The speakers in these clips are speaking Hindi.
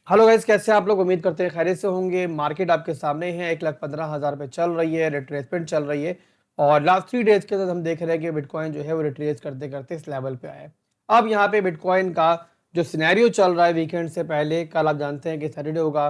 हेलो गाइस, कैसे हैं आप लोग। उम्मीद करते हैं खैरियत से होंगे। मार्केट आपके सामने है, 1,15,000 पे चल रही है, रिट्रेसमेंट चल रही है। और लास्ट 3 डेज के अंदर हम देख रहे हैं कि बिटकॉइन जो है वो रिट्रेस करते करते इस लेवल पे आया है। अब यहाँ पे बिटकॉइन का जो सिनेरियो चल रहा है वीकेंड से पहले, कल आप जानते हैं कि सैटरडे होगा,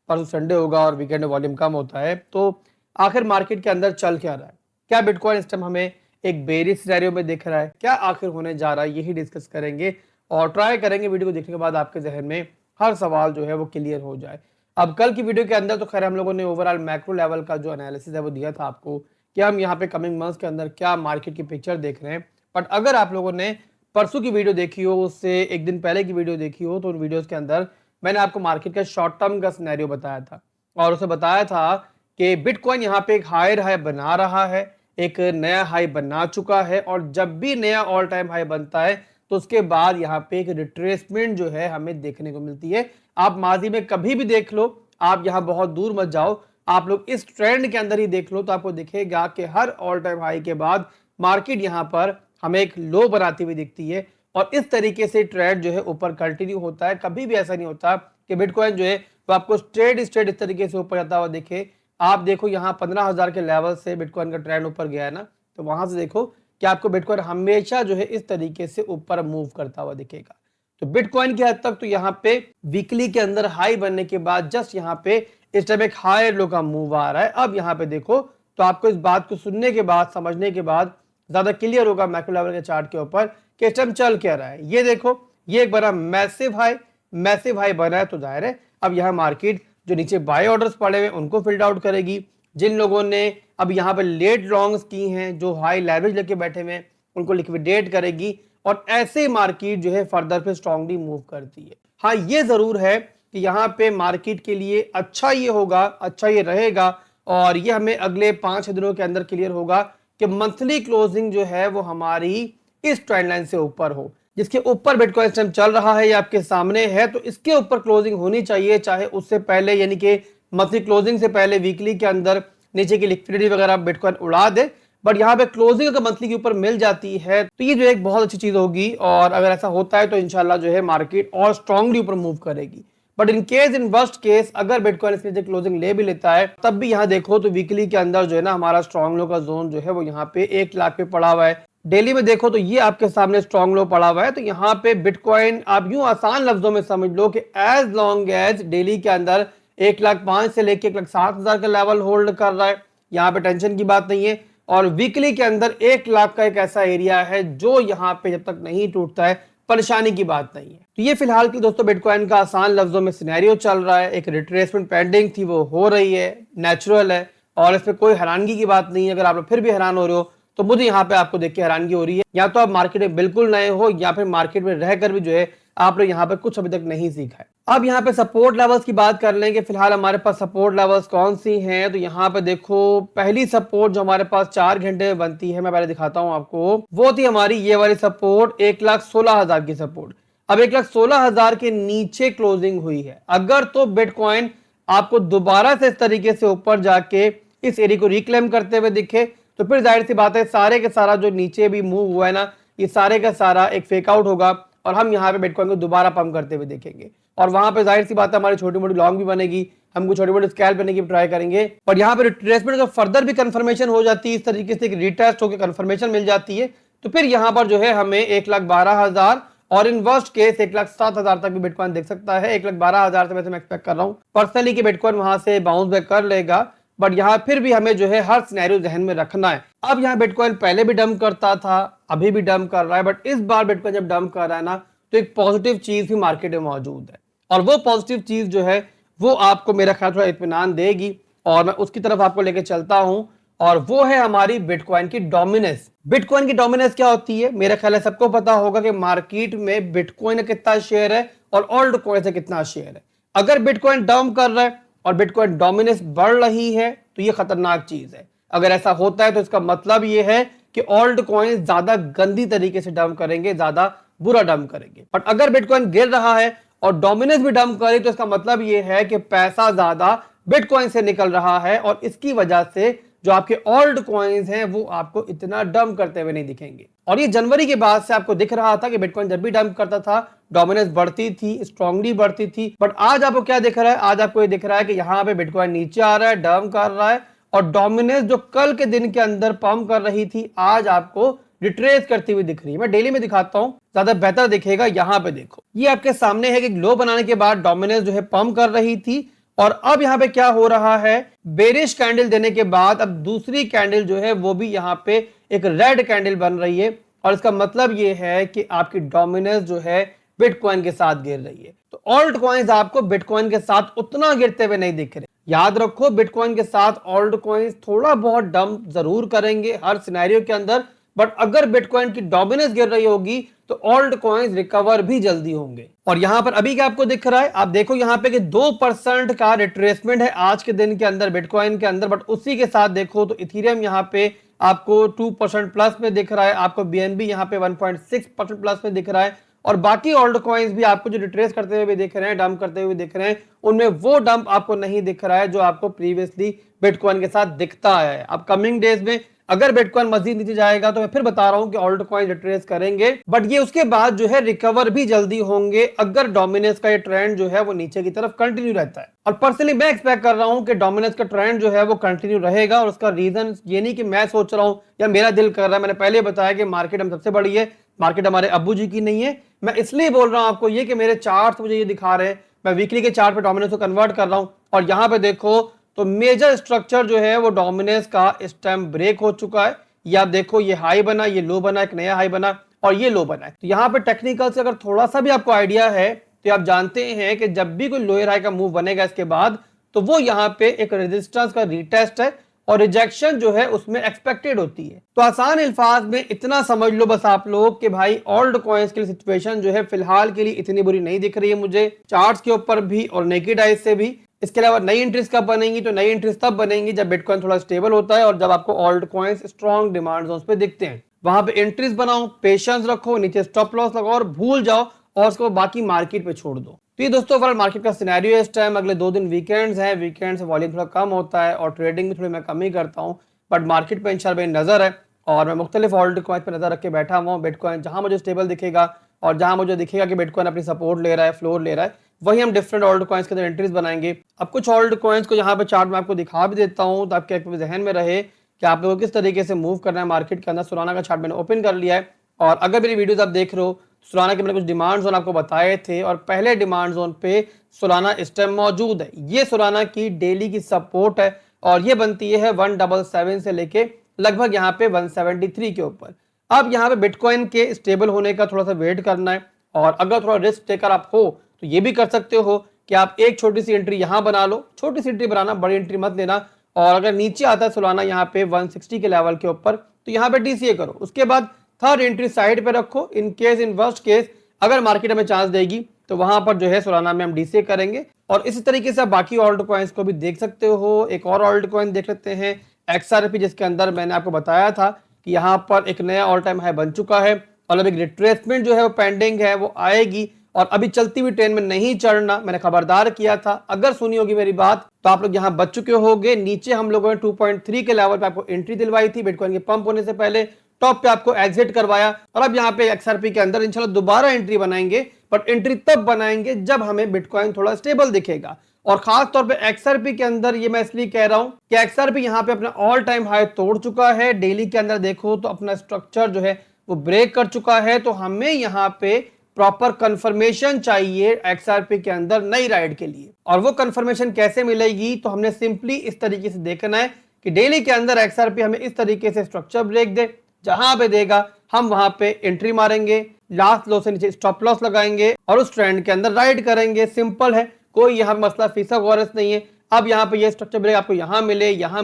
परसों संडे होगा और वीकेंड में वॉल्यूम कम होता है। तो आखिर मार्केट के अंदर चल क्या रहा है, क्या बिटकॉइन इस टाइम हमें एक बेरिश सिनेरियो में दिख रहा है, क्या आखिर होने जा रहा है, यही डिस्कस करेंगे और ट्राई करेंगे वीडियो को देखने के बाद आपके जहन में हर सवाल जो है वो क्लियर हो जाए। अब कल की वीडियो के अंदर तो खैर हम लोगों ने ओवरऑल मैक्रो लेवल का जो एनालिसिस है वो दिया था आपको कि हम यहाँ पे कमिंग मंथ्स के अंदर क्या मार्केट की पिक्चर देख रहे हैं। बट अगर आप लोगों ने परसों की वीडियो देखी हो, उससे एक दिन पहले की वीडियो देखी हो, तो उन वीडियोस के अंदर मैंने आपको मार्केट का शॉर्ट टर्म का सिनेरियो बताया था और उसे बताया था कि बिटकॉइन यहाँ पे एक हायर हाई बना रहा है, एक नया हाई बना चुका है और जब भी नया ऑल टाइम हाई बनता है तो उसके बाद यहाँ पे एक रिट्रेसमेंट जो है हमें देखने को मिलती है। आप माजी में कभी भी देख लो, आप यहाँ बहुत दूर मत जाओ, आप लोग इस ट्रेंड के अंदर ही देख लो तो आपको दिखेगा कि हर ऑल टाइम हाई के बाद मार्केट यहाँ पर हमें एक लो बनाती हुई दिखती है और इस तरीके से ट्रेंड जो है ऊपर कंटिन्यू होता है। कभी भी ऐसा नहीं होता कि बिटकॉइन जो है वो आपको स्ट्रेट स्ट्रेट इस तरीके से ऊपर जाता हुआ दिखे। आप देखो यहाँ 15,000 के लेवल से बिटकॉइन का ट्रेंड ऊपर गया है ना, तो वहां से देखो कि आपको बिटकॉइन हमेशा जो है इस तरीके से ऊपर मूव करता हुआ दिखेगा। तो बिटकॉइन की हद तक तो यहाँ पे वीकली के अंदर हाई बनने के बाद जस्ट यहाँ पे इस टाइप एक हायर लो का मूव आ रहा है। अब यहाँ पे देखो तो आपको इस बात को सुनने के बाद, समझने के बाद ज्यादा क्लियर होगा मैक्रो लेवल के चार्ट के ऊपर कि इस टाइम चल क्या रहा है। ये देखो, ये एक बड़ा मैसिव हाई बना है, तो जाहिर है अब यहाँ मार्केट जो नीचे बाय ऑर्डर्स पड़े हुए उनको फिल्ड आउट करेगी। जिन लोगों ने अब यहाँ पे लेट लॉन्ग्स की हैं, जो हाई लेवरेज लेके बैठे हुए हैं, उनको लिक्विडेट करेगी और ऐसे मार्केट जो है फर्दर पे स्ट्रांगली मूव करती है। हाँ, ये जरूर है कि यहाँ पे मार्केट के लिए अच्छा ये होगा, अच्छा ये रहेगा और ये हमें अगले 5 दिनों के अंदर क्लियर होगा कि मंथली क्लोजिंग जो है वो हमारी इस ट्रेंड लाइन से ऊपर हो। जिसके ऊपर बिटकॉइन टाइम चल रहा है, ये आपके सामने है, तो इसके ऊपर क्लोजिंग होनी चाहिए, चाहे उससे पहले यानी कि मंथली क्लोजिंग से पहले वीकली के अंदर नीचे की लिक्विडिटी वगैरह बिटकॉइन उड़ा दे। बट यहाँ पे क्लोजिंग अगर मंथली के ऊपर मिल जाती है तो ये जो एक बहुत अच्छी चीज होगी और अगर ऐसा होता है तो इंशाल्लाह जो है मार्केट और स्ट्रांगली ऊपर मूव करेगी। But in case, in worst case, अगर बिटकॉइन इसके क्लोजिंग ले भी लेता है तब भी यहाँ देखो तो वीकली के अंदर जो है ना हमारा स्ट्रॉन्ग लो का जोन जो है वो यहाँ पे 1 लाख पे पड़ा हुआ है। डेली में देखो तो ये आपके सामने स्ट्रॉन्ग लो पड़ा हुआ है। तो यहाँ पे बिटकॉइन आप यूं आसान लफ्जों में समझ लो कि एज लॉन्ग एज डेली के अंदर 1,05,000 से लेके 1,07,000 का लेवल होल्ड कर रहा है, यहाँ पे टेंशन की बात नहीं है। और वीकली के अंदर 1 लाख का एक ऐसा एरिया है जो यहाँ पे जब तक नहीं टूटता है परेशानी की बात नहीं है। तो ये फिलहाल की दोस्तों बिटकॉइन का आसान लफ्जों में सिनेरियो चल रहा है। एक रिट्रेसमेंट पेंडिंग थी, वो हो रही है, नेचुरल है और इसमें कोई हैरानगी की बात नहीं है। अगर आप लोग फिर भी हैरान हो रहे हो तो मुझे यहाँ पे आपको देख के हैरानगी हो रही है, या तो आप मार्केट में बिल्कुल नए हो या फिर मार्केट में रहकर भी जो है आप लोग यहाँ पे कुछ अभी तक नहीं सीखा है। अब यहाँ पे सपोर्ट लेवल्स की बात कर लेंगे। फिलहाल हमारे पास सपोर्ट लेवल्स कौन सी हैं, तो यहाँ पे देखो पहली सपोर्ट जो हमारे पास 4 घंटे में बनती है, मैं पहले दिखाता हूँ आपको, वो थी हमारी ये वाली सपोर्ट 1,16,000 की सपोर्ट। अब 1,16,000 के नीचे क्लोजिंग हुई है, अगर तो बिटकॉइन आपको दोबारा से इस तरीके से ऊपर जाके इस एरिया को रिक्लेम करते हुए दिखे तो फिर जाहिर सी बात है सारे के सारा जो नीचे भी मूव हुआ है ना, ये सारे का सारा एक फेक आउट होगा और हम यहाँ पे बिटकॉइन को दोबारा पंप करते हुए देखेंगे और वहां पे जाहिर सी बात है हमारी छोटी मोटी लॉन्ग भी बनेगी, हमको छोटी मोटी स्कैल्प करने की ट्राई करेंगे। और यहाँ पे रिट्रेसमेंट अगर फर्दर भी कंफर्मेशन हो जाती है, इस तरीके से रिटेस्ट होकर कंफर्मेशन मिल जाती है, तो फिर यहाँ पर जो है हमें 1,12,000 और इन वर्स्ट केस 1,07,000 तक भी बिटकॉइन देख सकता है। 1,12,000 से वैसे मैं एक्सपेक्ट कर रहा हूँ पर्सनली कि बिटकॉइन वहां से बाउंस बैक कर लेगा, बट यहाँ फिर भी हमें जो है हर सिनेरियो जहन में रखना है। अब यहाँ बिटकॉइन पहले भी डंप करता था, अभी भी डंप कर रहा है, बट इस बार बिटकॉइन जब डंप कर रहा है ना तो एक पॉजिटिव चीज भी मार्केट में मौजूद है और वो पॉजिटिव चीज जो है वो आपको मेरा ख्याल थोड़ा इत्मीनान देगी और मैं उसकी तरफ आपको लेके चलता हूं और वो है हमारी बिटकॉइन की डोमिनेंस। बिटकॉइन की डोमिनेंस क्या होती है, मेरा ख्याल है सबको पता होगा कि मार्केट में बिटकॉइन का कितना शेयर है और ऑल्ट कॉइन से कितना शेयर है। अगर बिटकॉइन डंप कर रहा है और बिटकॉइन डोमिनेंस बढ़ रही है तो ये खतरनाक चीज है। अगर ऐसा होता है तो इसका मतलब ये है कि ऑल्ट कॉइन ज्यादा गंदी तरीके से डंप करेंगे, ज्यादा बुरा डंप करेंगे। बट अगर बिटकॉइन गिर रहा है और डोमिनेंस भी डंप करे तो इसका मतलब ये है कि पैसा ज्यादा बिटकॉइन से निकल रहा है और इसकी वजह से जो आपके ऑल्ट कॉइन्स हैं वो आपको इतना डंप करते हुए नहीं दिखेंगे। और ये जनवरी के बाद से आपको दिख रहा था कि बिटकॉइन जब भी डंप करता था डोमिनेंस बढ़ती थी, स्ट्रांगली बढ़ती थी। बट आज आपको क्या दिख रहा है? आज आपको ये दिख रहा है कि यहाँ पे बिटकॉइन नीचे आ रहा है, डंप कर रहा है, और डोमिनेंस जो कल के दिन के अंदर पंप कर रही थी आज आपको रिट्रेस करती हुई दिख रही है। मैं डेली में दिखाता हूं, ज्यादा बेहतर दिखेगा। यहाँ पे देखो, ये आपके सामने है कि लो बनाने के बाद डोमिनेंस जो है पंप कर रही थी, और अब यहाँ पे क्या हो रहा है, बेरिश कैंडल देने के बाद अब दूसरी कैंडल जो है वो भी यहाँ पे एक रेड कैंडल बन रही है, और इसका मतलब ये है कि आपकी डोमिनेंस जो है बिटकॉइन के साथ गिर रही है। तो ऑल्ट कॉइन्स आपको बिटकॉइन के साथ उतना गिरते हुए नहीं दिख रहे। याद रखो, बिटकॉइन के साथ ऑल्ट कॉइन्स थोड़ा बहुत डंप जरूर करेंगे हर सिनेरियो के अंदर, बट अगर बिटकॉइन की डोमिनेंस गिर रही होगी तो ऑल्ट कॉइन्स रिकवर भी जल्दी होंगे। और यहां पर अभी क्या आपको दिख रहा है, आप देखो यहां पे कि 2% का रिट्रेसमेंट है आज के दिन के अंदर बिटकॉइन के अंदर, बट उसी के साथ देखो तो इथेरियम यहां पे आपको 2% प्लस में दिख रहा है, आपको बीएनबी यहां पे 1.6% प्लस में दिख रहा है, और बाकी ऑल्ट कॉइन्स भी आपको जो रिट्रेस करते हुए भी दिख रहे हैं, डंप करते हुए दिख रहे हैं, उनमें वो डंप आपको नहीं दिख रहा है जो आपको प्रीवियसली बिटकॉइन के साथ दिखता है। अब कमिंग डेज में अगर बिटकॉइन मजीद नीचे जाएगा तो मैं फिर बता रहा हूं कि ऑल्ट कॉइन रिट्रेस करेंगे, बट ये उसके बाद जो है रिकवर भी जल्दी होंगे अगर डोमिनेंस का ये ट्रेंड जो है वो नीचे की तरफ कंटिन्यू रहता है। और पर्सनली मैं एक्सपेक्ट कर रहा हूं कि डोमिनेंस का ट्रेंड जो है वो कंटिन्यू रहेगा, और उसका रीजन ये नहीं कि मैं सोच रहा हूं या मेरा दिल कर रहा है। मैंने पहले बताया कि मार्केट हम सबसे बड़ी है, मार्केट हमारे अब्बू जी की नहीं है। मैं इसलिए बोल रहा हूं आपको ये कि मेरे चार्ट मुझे ये दिखा रहे हैं, मैं वीकली के चार्ट पे डोमिनेंस को कन्वर्ट कर रहा हूं, और यहां पे देखो तो मेजर स्ट्रक्चर जो है वो डोमिनेंस का इस टाइम ब्रेक हो चुका है। या देखो ये हाई बना, ये लो बना, एक नया हाई बना, और ये लो बना है। तो यहाँ पे टेक्निकल से अगर थोड़ा सा भी आपको आइडिया है तो आप जानते हैं कि जब भी कोई लोअर हाई का मूव बनेगा इसके बाद, तो वो यहाँ पे एक रेजिस्टेंस का रीटेस्ट है, और रिजेक्शन जो है उसमें एक्सपेक्टेड होती है। तो आसान अल्फाज में इतना समझ लो बस आप लोग कि भाई ऑल्ट कॉइन्स की सिचुएशन जो है फिलहाल के लिए इतनी बुरी नहीं दिख रही है मुझे, चार्ट्स के ऊपर भी और नेकेड आइज से भी। इसके अलावा नई एंट्रीज कब बनेंगी, तो नई एंट्रीज तब बनेंगी जब बिटकॉइन थोड़ा स्टेबल होता है और जब आपको alt coins strong demand zones पे दिखते हैं। वहां पे एंट्रीज बनाओ, पेशेंस रखो, नीचे स्टॉप लॉस लगाओ और भूल जाओ, और उसको बाकी मार्केट पे छोड़ दो। तो ये दोस्तों ओवरऑल मार्केट का सिनेरियो है इस टाइम। अगले 2 दिन वीकेंड्स हैं, वीकेंड से वॉल्यूम थोड़ा कम होता है और ट्रेडिंग भी थोड़ी मैं कम ही करता हूँ, बट मार्केट पे इंशाल्लाह मेरी नजर है, और मैं मुख्तलिफ ऑल्ट कॉइन पे नजर रख के बैठा हुआ हूँ। बिटकॉइन जहां मुझे स्टेबल दिखेगा और जहां मुझे दिखेगा कि बिटकॉइन अपनी सपोर्ट ले रहा है, फ्लोर ले रहा है, वही हम डिफरेंट ऑल्ट कॉइन्स के अंदर एंट्रीज बनाएंगे। अब कुछ ऑल्ट कॉइन्स को यहाँ पे चार्ट में आपको दिखा भी देता हूँ तो आपके जहन में रहे कि आप लोगों को किस तरीके से मूव करना है मार्केट के अंदर। सोलाना का चार्ट मैंने ओपन कर लिया है, और अगर मेरी वीडियोस आप देख रहे हो, सोलाना के मैंने कुछ डिमांड जोन आपको बताए थे, और पहले डिमांड जोन पे सोलाना इस टाइम मौजूद है। ये सोलाना की डेली की सपोर्ट है, और ये बनती है 177 से लेके लगभग यहाँ पे 173 के ऊपर। अब यहाँ पे बिटकॉइन के स्टेबल होने का थोड़ा सा वेट करना है, और अगर थोड़ा रिस्क टेकर आप हो तो ये भी कर सकते हो कि आप एक छोटी सी एंट्री यहाँ बना लो। छोटी सी एंट्री बनाना, बड़ी एंट्री मत लेना, और अगर नीचे आता है सोलाना यहाँ पे 160 के लेवल के ऊपर तो यहाँ पे डीसीए करो। उसके बाद थर्ड एंट्री साइड पे रखो, in case in worst case अगर मार्केट हमें चांस देगी तो वहां पर जो है सोलाना में हम डीसीए करेंगे। और इसी तरीके से आप बाकी ऑल्ट कॉइन्स को भी देख सकते हो। एक और ऑल्ट कॉइन देख लेते हैं XRP, जिसके अंदर मैंने आपको बताया था कि यहाँ पर एक नया ऑल टाइम हाई बन चुका है, और अब एक रिट्रेसमेंट जो है वो पेंडिंग है, वो आएगी, और अभी चलती हुई ट्रेन में नहीं चढ़ना, मैंने खबरदार किया था। अगर सुनी होगी मेरी बात तो आप लोग यहाँ बच चुके होंगे। नीचे हम लोगों ने 2.3 के लेवल पे आपको एंट्री दिलवाई थी बिटकॉइन के पंप होने से पहले, टॉप पे आपको एग्जिट करवाया, और अब यहाँ पे XRP के अंदर इंशाल्लाह दोबारा एंट्री बनाएंगे, बट एंट्री तब बनाएंगे जब हमें बिटकॉइन थोड़ा स्टेबल दिखेगा। और खास तौर पे XRP के अंदर ये मैं इसलिए कह रहा हूं कि XRP यहाँ पे अपना ऑल टाइम हाई तोड़ चुका है। डेली के अंदर देखो तो अपना स्ट्रक्चर जो है वो ब्रेक कर चुका है, तो हमें यहाँ पे प्रॉपर कंफर्मेशन चाहिए XRP के अंदर नई राइड के लिए। और वो कंफर्मेशन कैसे मिलेगी, तो हमने सिंपली इस तरीके से देखना है कि डेली के अंदर XRP हमें इस तरीके से स्ट्रक्चर ब्रेक दे, जहां पे देगा हम वहां पे एंट्री मारेंगे, लास्ट लो से नीचे स्टॉप लॉस लगाएंगे और उस ट्रेंड के अंदर राइड करेंगे। सिंपल है, कोई यहाँ मसला फीसा गौरस नहीं है। अब यहाँ पे ये स्ट्रक्चर ब्रेक आपको यहाँ मिले, जहां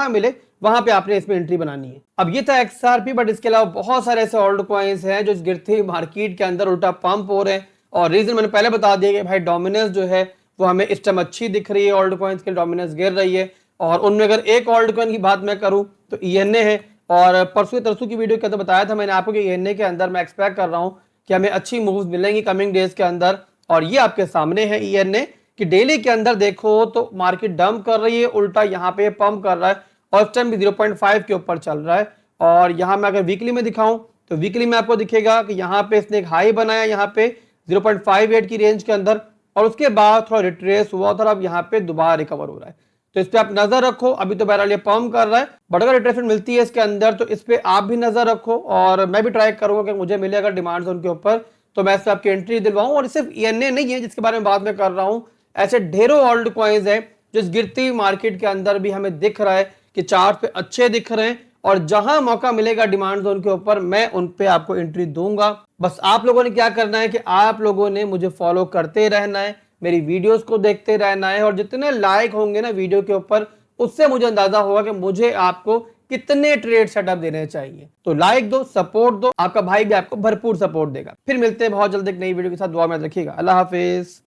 मिले वहां पे आपने इसमें एंट्री बनानी है। अब ये था XRP, बट इसके अलावा बहुत सारे ऐसे ऑल्ट कॉइन्स हैं जो इस गिरती मार्केट के अंदर उल्टा पंप हो रहे हैं, और रीजन मैंने पहले बता दिया कि भाई डोमिनेंस जो है वो हमें इस टाइम अच्छी दिख रही है, ऑल्ट कॉइन्स की डोमिनेंस गिर रही है। और उनमें अगर एक ऑल्ट कॉइन की बात मैं करूं तो ENA है, और परसों तरसों की वीडियो के अंदर बताया था मैंने आपको कि ENA के अंदर मैं एक्सपेक्ट कर रहा हूं कि हमें अच्छी मूव्स मिलेंगी कमिंग डेज के अंदर। और ये आपके सामने है ENA कि डेली के अंदर देखो तो मार्केट डंप कर रही है, उल्टा यहाँ पे पंप कर रहा है, और इस टाइम भी 0.5 के ऊपर चल रहा है। और यहाँ मैं अगर वीकली में दिखाऊं तो वीकली में आपको दिखेगा कि यहाँ पे इसने एक हाई बनाया यहाँ पे 0.58 की रेंज के अंदर, और उसके बाद थोड़ा रिट्रेस हुआ और अब यहाँ पे दोबारा रिकवर हो रहा है। तो इस पे आप नजर रखो। अभी तो बहरहाल ये पम्प कर रहा है, बट अगर रिट्रेसमेंट मिलती है इसके अंदर तो इस पे आप भी नजर रखो, और मैं भी ट्राई करूंगा कि मुझे मिले अगर डिमांड जोन के ऊपर तो मैं इस पे आपकी एंट्री दिलवाऊं। और सिर्फ ENA नहीं है जिसके बारे में बात में कर रहा हूं, ऐसे ढेरों ऑल्ट कॉइन्स है जो इस गिरती मार्केट के अंदर भी हमें दिख रहा है कि चार्ट पे अच्छे दिख रहे हैं, और जहां मौका मिलेगा डिमांड जोन के ऊपर मैं उन पे आपको एंट्री दूंगा। बस आप लोगों ने क्या करना है कि आप लोगों ने मुझे फॉलो करते रहना है, मेरी वीडियोस को देखते रहना है, और जितने लाइक होंगे ना वीडियो के ऊपर उससे मुझे अंदाजा होगा कि मुझे आपको कितने ट्रेड सेटअप देने चाहिए। तो लाइक दो, सपोर्ट दो, आपका भाई भी आपको भरपूर सपोर्ट देगा। फिर मिलते हैं बहुत जल्द एक नई वीडियो के साथ। दुआ में रखिएगा। अल्लाह हाफिज।